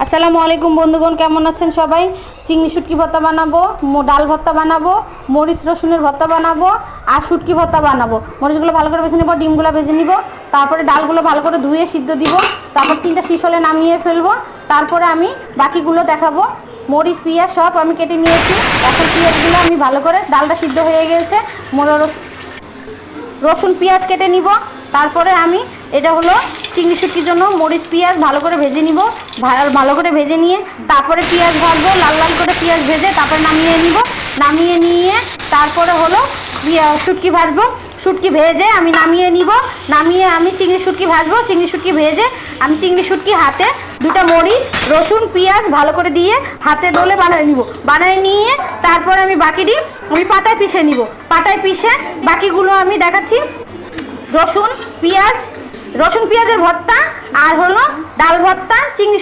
আসসালামু আলাইকুম বন্ধুগণ, কেমন আছেন সবাই? চিংড়ি শুটকি ভর্তা বানাবো, ডাল ভর্তা বানাবো, মরিচ রসুনের ভর্তা বানাবো আর শুটকি ভর্তা বানাবো। মরিচগুলো ভালো করে ভেজে নিব, ডিমগুলো ভেজে নিব, তারপরে ডালগুলো ভালো করে ধুয়ে সিদ্ধ দিব, তারপর 3টা শীষ হলে নামিয়ে ফেলবো। তারপরে আমি বাকিগুলো দেখাবো। মরিচ পেঁয়াজ সব আমি কেটে নিয়েছি। এখন পেঁয়াজগুলো আমি ভালো করে, ডালটা সিদ্ধ হয়ে গেছে, রসুন পেঁয়াজ কেটে নিব। তারপরে আমি এটা হলো চিংড়ি শুটকির জন্য মরিচ পেঁয়াজ ভালো করে ভেজে নিব। ভালো করে ভেজে নিয়ে তারপরে পেঁয়াজ ভাজবো, লাল লাল করে পেঁয়াজ ভেজে তারপরে নামিয়ে নিব। নামিয়ে নিয়ে তারপরে হলো শুটকি ভাজবো। শুটকি ভেজে আমি নামিয়ে নিব। নামিয়ে আমি চিংড়ি শুটকি ভাজবো। চিংড়ি শুটকি ভেজে আমি চিংড়ি শুটকি হাতে 2টা মরিচ রসুন পেঁয়াজ ভালো করে দিয়ে হাতে ডলে বানিয়ে নিব। বানিয়ে নিয়ে তারপরে আমি বাকিটি আমি পাটায় পিষে নিব। পাটায় পিষে বাকিগুলো আমি দেখাচ্ছি। রসুন পেঁয়াজের ভর্তা আর হলো ডাল ভর্তা, চিংড়ি